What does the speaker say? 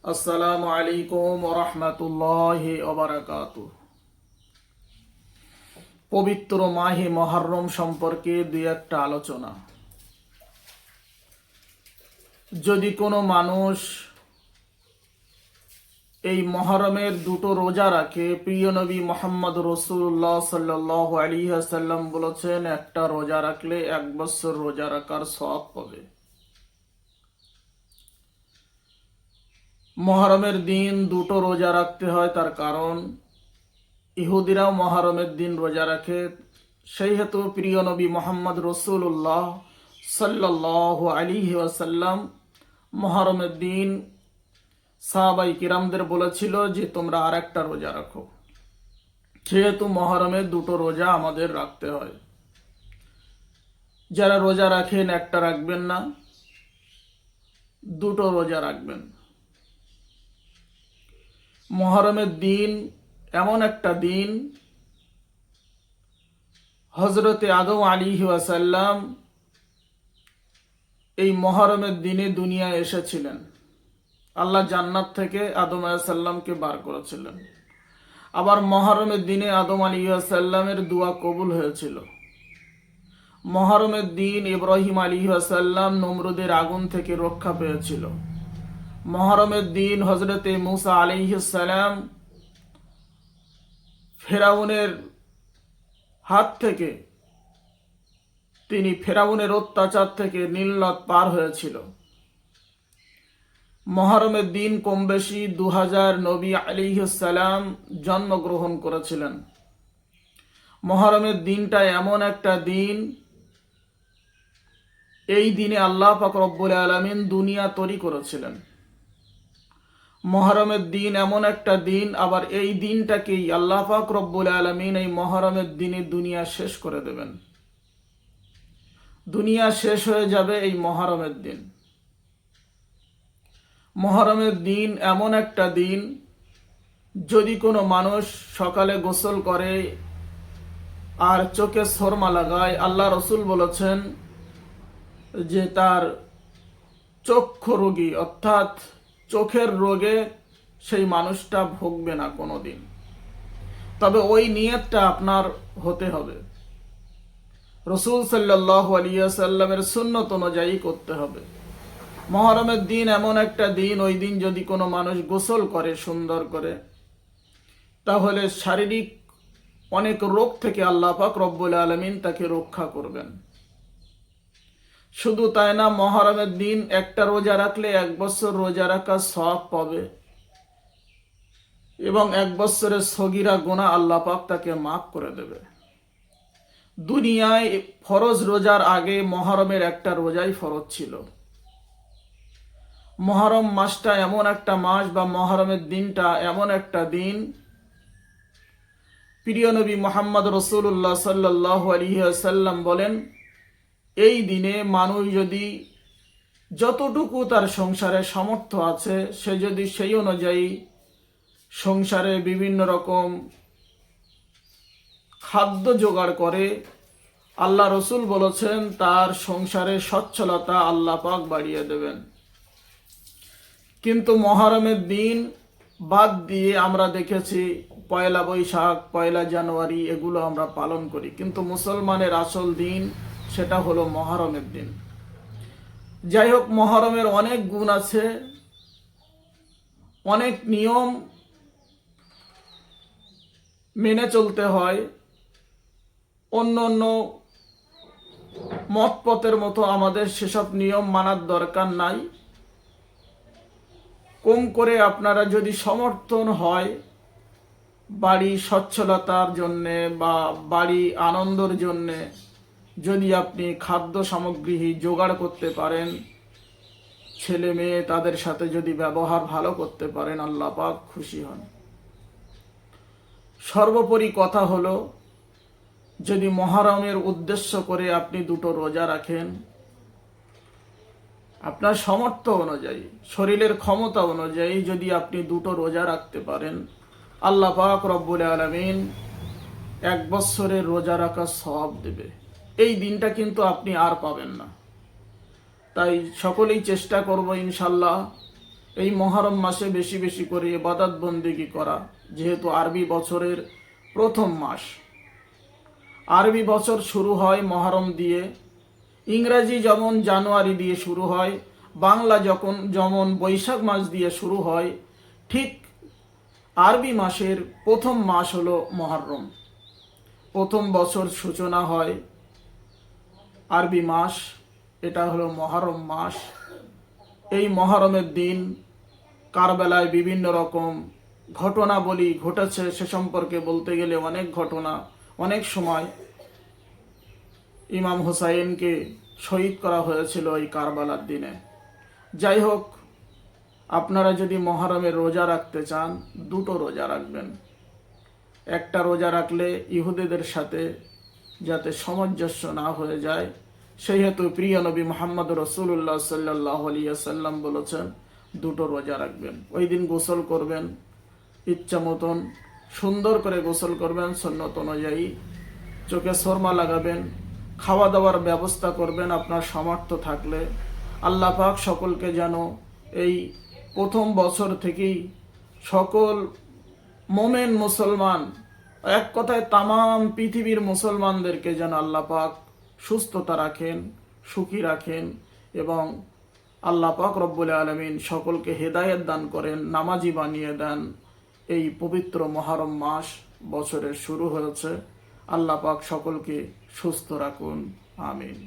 আসসালামু আলাইকুম ওয়া রাহমাতুল্লাহি ওয়া বারাকাতুহু। পবিত্র মাহে মুহররম সম্পর্কে দুই একটা আলোচনা। যদি কোনো মানুষ এই মুহররমের দুটো রোজা রাখে, প্রিয় নবী মুহাম্মদ রাসূলুল্লাহ সাল্লাল্লাহু আলাইহি ওয়াসাল্লাম বলেছেন, একটা রোজা রাখলে 1 বছর রোজা রাখার সওয়াব পাবে। মুহররমের দিন দুটো রোজা রাখতে হয়, তার কারণ ইহুদিরাও মুহররমের দিন রোজা রাখে। সেই হেতু প্রিয় নবী মুহাম্মদ রাসূলুল্লাহ সাল্লাল্লাহু আলাইহি ওয়াসাল্লাম মুহররমের দিন সাহাবায়ে কিরামদের বলেছিল যে তোমরা আরেকটা রোজা রাখো। যেহেতু মুহররমের দুটো রোজা আমাদের রাখতে হয়, যারা রোজা রাখেন একটা রাখবেন না, দুটো রোজা রাখবেন। মুহররমের দিন এমন একটা দিন, হযরতে আদম আলাইহিস সালাম এই মুহররমের দিনে দুনিয়ায় এসেছিলেন। আল্লাহ জান্নাত থেকে আদম আলাইহিস সালামকে বার করেছিলেন। আবার মুহররমের দিনে আদম আলাইহিস সালামের দোয়া কবুল হয়েছিল। মুহররমের দিন ইব্রাহিম আলাইহিস সালাম নমরুদের আগুন থেকে রক্ষা পেয়েছিল। মুহররমের দিন হযরতে মুসা আলাইহিস সালাম ফেরাউনের হাত থেকে, তিনি ফেরাউনের অত্যাচার থেকে নীল নদ পার হয়েছিল। মুহররমের দিন কম বেশি 2000 নবী আলাইহিস সালাম জন্মগ্রহণ করেছিলেন। মুহররমের দিনটা এমন একটা দিন, এই দিনে আল্লাহ পাক রব্বুল আলামিন দুনিয়া তৈরি করেছিলেন। মুহররমের দিন এমন একটা দিন, আবার এই দিনটাকেই আল্লাহ পাক রব্বুল আলামিন এই মুহররমের দিনে দুনিয়া শেষ করে দেবেন। দুনিয়া শেষ হয়ে যাবে এই মুহররমের দিন। মুহররমের দিন এমন একটা দিন, যদি কোনো মানুষ সকালে গোসল করে আর চোখে সুরমা লাগায়, আল্লাহ রসুল বলেছেন যে তার চক্ষু রোগী অর্থাৎ চোখের রোগে সেই মানুষটা ভুগবে না কোনোদিন। তবে ওই নিয়তটা আপনার হতে হবে, রাসূল সাল্লাল্লাহু আলাইহি ওয়াসাল্লামের সুন্নত অনুযায়ী করতে হবে। মুহররমের দিন এমন একটা দিন, ওই দিন যদি কোনো মানুষ গোসল করে সুন্দর করে, তাহলে শারীরিক অনেক রোগ থেকে আল্লাহ পাক রব্বুল আলামিন তাকে রক্ষা করবেন। শুধু তাই না, মুহররমের দিন একটা রোজা রাখলে 1 বছর রোজা রাখার সওয়াব পাবে এবং 1 বছরের সগীরা গুনাহ আল্লাহ পাক তাকে মাফ করে দেবে। দুনিয়ায় ফরজ রোজার আগে মুহররমের একটা রোজাই ফরজ ছিল। মুহররম মাসটা এমন একটা মাস, বা মুহররমের দিনটা এমন একটা দিন, প্রিয় নবী মুহাম্মদ রাসূলুল্লাহ সাল্লাল্লাহু আলাইহি ওয়াসাল্লাম বলেন, এই দিনে মানুষ যদি যতটুকু তার সংসারে সামর্থ্য আছে, সে যদি সেই অনুযায়ী সংসারে বিভিন্ন রকম খাদ্য জোগাড় করে, আল্লাহ রসুল বলেছেন তার সংসারে সচ্ছলতা আল্লাহ পাক বাড়িয়ে দেবেন। কিন্তু মুহররমের দিন বাদ দিয়ে আমরা দেখেছি পয়লা বৈশাখ, পয়লা জানুয়ারি এগুলো আমরা পালন করি, কিন্তু মুসলমানের আসল দিন সেটা হলো মুহররমের দিন। যাই হোক, মুহররমের অনেক গুণ আছে, অনেক নিয়ম মেনে চলতে হয়। অন্য অন্য মত পথের মতো আমাদের সেসব নিয়ম মানার দরকার নাই। কম করে আপনারা যদি সমর্থন হয়, বাড়ি সচ্ছলতার জন্যে বা বাড়ি আনন্দের জন্যে যদি আপনি খাদ্য সামগ্রী জোগাড় করতে পারেন, ছেলে মেয়ে তাদের সাথে যদি ব্যবহার ভালো করতে পারেন, আল্লাহ পাক খুশি হন। সর্বোপরি কথা হলো, যদি মুহররমের উদ্দেশ্য করে আপনি দুটো রোজা রাখেন, আপনার সামর্থ্য অনুযায়ী, শরীরের ক্ষমতা অনুযায়ী যদি আপনি দুটো রোজা রাখতে পারেন, আল্লাহ পাক রব্বুল আলামিন 1 বছরের রোজা রাখার সওয়াব দেবে। এই দিনটা কিন্তু আপনি আর পাবেন না। তাই সকলেই চেষ্টা করব ইনশাল্লাহ এই মহরম মাসে বেশি বেশি করে ইবাদত বন্দেগী করা, যেহেতু আরবি বছরের প্রথম মাস। আরবি বছর শুরু হয় মহরম দিয়ে, ইংরেজি যেমন জানুয়ারি দিয়ে শুরু হয়, বাংলা যেমন বৈশাখ মাস দিয়ে শুরু হয়, ঠিক আরবি মাসের প্রথম মাস হলো মহরম। প্রথম বছর সূচনা হয় আরবি মাস, এটা হলো মহরম মাস। এই মহরমের দিন কারবালায় বিভিন্ন রকম ঘটনাবলী ঘটেছে, সে সম্পর্কে বলতে গেলে অনেক ঘটনা। অনেক সময় ইমাম হুসাইনকে শহীদ করা হয়েছিল এই কারবালার দিনে। যাই হোক, আপনারা যদি মহরমের রোজা রাখতে চান, দুটো রোজা রাখবেন। একটা রোজা রাখলে ইহুদিদের সাথে যাতে সামঞ্জস্য না হয়ে যায়, সেই হেতু প্রিয় নবী মুহাম্মদ রাসূলুল্লাহ সাল্লাল্লাহু আলাইহি ওয়াসাল্লাম বলেছেন দুটো রোজা রাখবেন। ওই দিন গোসল করবেন, ইচ্ছা মতন সুন্দর করে গোসল করবেন সুন্নত অনুযায়ী, চোখে সুরমা লাগাবেন, খাওয়া দাওয়ার ব্যবস্থা করবেন আপনার সামর্থ্য থাকলে। আল্লাহ পাক সকলকে যেন এই প্রথম বছর থেকেই সকল মোমেন মুসলমান, এক কথায় তামাম পৃথিবীর মুসলমানদেরকে যেন আল্লাহ পাক সুস্থতা রাখেন, সুখী রাখেন, এবং আল্লাহ পাক রব্বুল আলামিন সকলকে হেদায়েত দান করেন, নামাজি বানিয়ে দেন। এই পবিত্র মহরম মাস বছরের শুরু হয়েছে। আল্লাহ পাক সকলকে সুস্থ রাখুন, আমিন।